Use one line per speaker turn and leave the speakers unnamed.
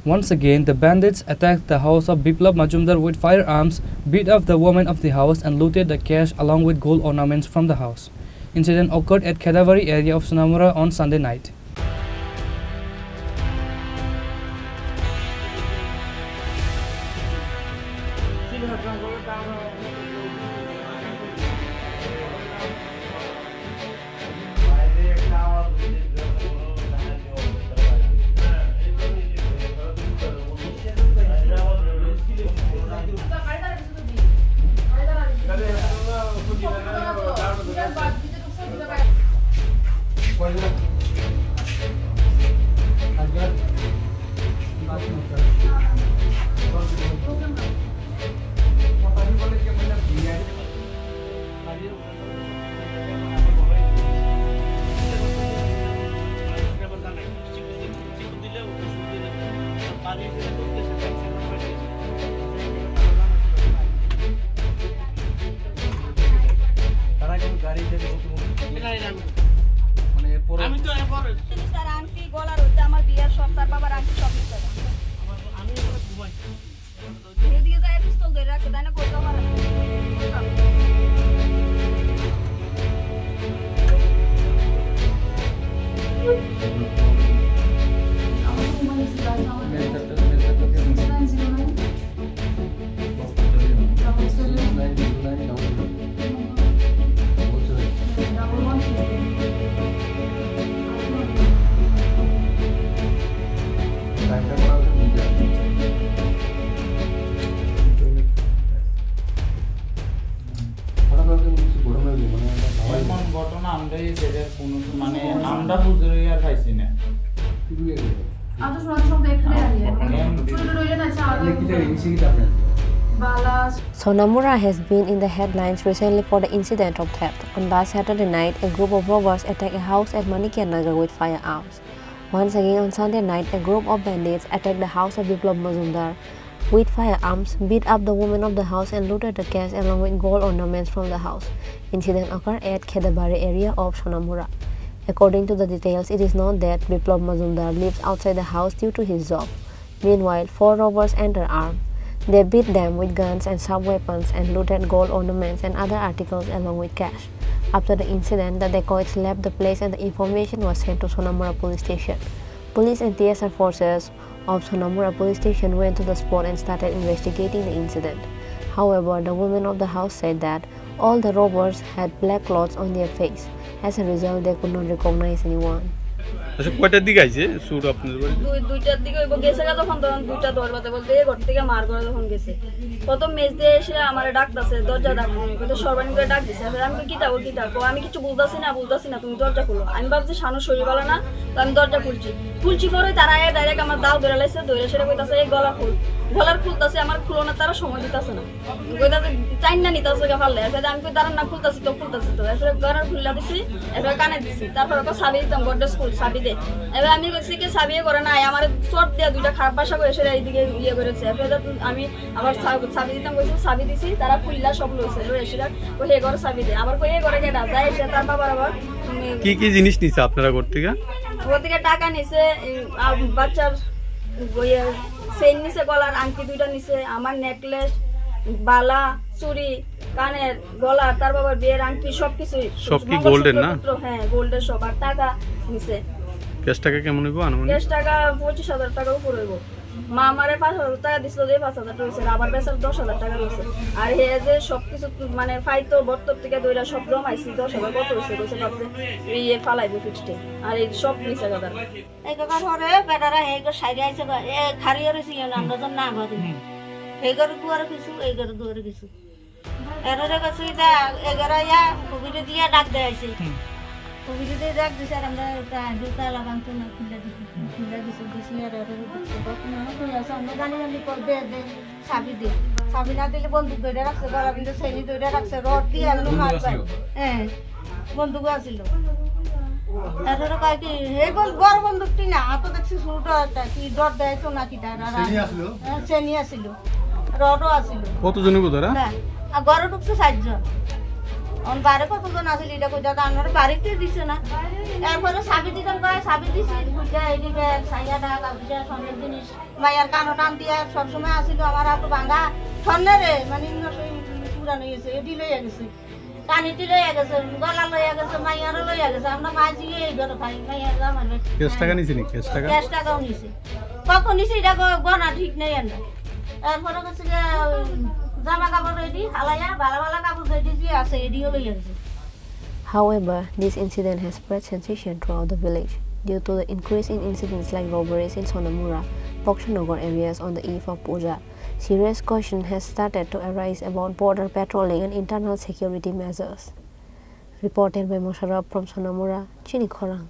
Once again, the bandits attacked the house of Biplab Majumdar with firearms, beat up the woman of the house and looted the cash along with gold ornaments from the house. Incident occurred at Khedabari area of Sonamura on Sunday night.
Sonamura has been in the headlines recently for the incident of theft. On last Saturday night, a group of robbers attacked a house at Manikyanagar with firearms. Once again on Sunday night, a group of bandits attacked the house of Biplab Majumdar with firearms, beat up the woman of the house and looted the cash along with gold ornaments from the house. Incident occurred at Khedabari area of Sonamura. According to the details, it is known that Biplab Majumdar lives outside the house due to his job. Meanwhile, 4 robbers entered armed. They beat them with guns and sharp weapons and looted gold ornaments and other articles along with cash. After the incident, the dacoits left the place and the information was sent to Sonamura police station. Police and TSR forces of Sonamura police station went to the spot and started investigating the incident. However, the woman of the house said that all the robbers had black cloths on their face. As a result, they could not recognize anyone.
আচ্ছা কয়টার দিকে আইছে সুর আপনাদের বাড়ি?
দুইটার দিকে হইব গেছে যখন তখন 2টা 10 বাজে বলতে ঘর থেকে মার করে যখন গেছে প্রথম মেজ দিয়ে এসে আমারে ডাকতাছে দরজা ডাক কিন্তু সর্বানি করে ডাক দিছে আমি কি ডাকো আমি কিছু বলতাছি না তুমি দরজা খুলো আমি ভাবছি শানু শরীর ভালো না তো আমি দরজা খুলছি পরে তারা আয়া ডাইরেক্ট আমার দাও ধরে লাইছে ধরে সেটা কইতাছে এই গলার খুলতাছে আমার খুলো না তারা সময় দিতাছে না কইতাছে টাইম না নিতাছে ফাললে আমি কই দাঁড়ান না খুলতাছি তো এরপরে গলার খুললা দিছি এরপরে কানে দিছি তারপর ওকে চাবি দিতাম গড্ডা স্কুল চাবি দে এবার আমি কইছি কি চাবিয়ে করে না আমার চট দিয়া 2টা খারাপ ভাষা করে সেটা এইদিকে ইয়ে করেছে এরপরে আমি আবার চাবি দিতাম কইছি চাবি দিছি তারা খুললা সব লইছে লই এসে কই হে ঘরে চাবি দে আবার কই হে ঘরে কেডা যায় এসে তার বাবার আবার
কি জিনিস নিছে আপনারা ঘর থেকে
টাকা নিছে বাচ্চার চেইন নিছে গলার আংটি 2টা নিছে আমার নেকলেস বালা চুড়ি কানের গলার তার বাবার বিয়ের আংটি সবকিছু
সব কি গোল্ডের না?
হ্যাঁ গোল্ডের সব আর টাকা নিছে
ক্যাশ টাকা কেমন হইব আনুমানিক?
ক্যাশ টাকা 25,000 টাকা উপর হইব মা আমারে 5,000 টাকা দিছিল যে 5,000 টাকা হইছে আবার বেচার 10,000 টাকা হইছে আর হে যে সবকিছু মানে ফাইতো বত্তর থেকে দইরা সব জমাইছি 10,000 কত হইছে কইছে ভাবছে এই ফালাইবো ফিক্সডে আর এই সব নিছে গাদা
এই কথা ধরে বেটারা হেগো সাইরে আইছে এ খারিয়া রইছি আমরা তো না ভাবি হেগর দুয়ারে কিছু এইগর দুয়ারে কিছু এররে কাছে এটা এগারা ইয়া কবিরে দিয়া ডাক দেয়াইছে কবিরে দিয়ে ডাক দিছে আর আমরা দুটা লাগাম তো না খুলে দিছি আর আমরা গানি কর দে চাবি না দিলে বন্দুক ধরে রাখছে গলা বিন্দু চেনি ধরে রাখছে রড দিয়ে আমি মার পাই হ্যাঁ বন্দুক আছিল এররে কয় কি হে বড় বন্দুকটি না তো দেখছি ছোট একটা কি ডট দেয়তো না কি তারা চেনি আছিল রডও আছিল
কতজনের ধরা
আর ঘরে ঢুকছে 7 জন বাইরে কতজন আসিল এটা কইটা আমার বাড়িতে দিছে না এরপরে সাবি দিতাম সাবি দিছি এইদিকে সাইয়াটা কাপড় স্বর্ণের জিনিস মায়ের কানো টান দিয়ে সবসময় আসিল আমার একটু ভাঙা স্বর্ণের মানে পুরানো গেছে এটি লইয়া গেছে কানিটি লইয়া গেছে গলা লইয়া গেছে মাইয়ারও লইয়া গেছে আমরা মাঝি এই ঘরে খাই মাইয়ার আমার
কেস টাকা নিছি নি কেস
টাকাও নিছে কখন নিছে এটা গনা ঠিক নেই আমরা এরপরে হচ্ছে জামা কাপড় রেডি হালাইয়া ভালো ভালো কাপড় রেডি দিয়ে আছে এডিও লইয়া গেছে
However, this incident has spread sensation throughout the village due to the increase in incidents like robberies in Sonamura, Bokshanagar areas on the eve of Puja. Serious question has started to arise about border patrolling and internal security measures. Reported by Mosharab from Sonamura, Chini Khorang.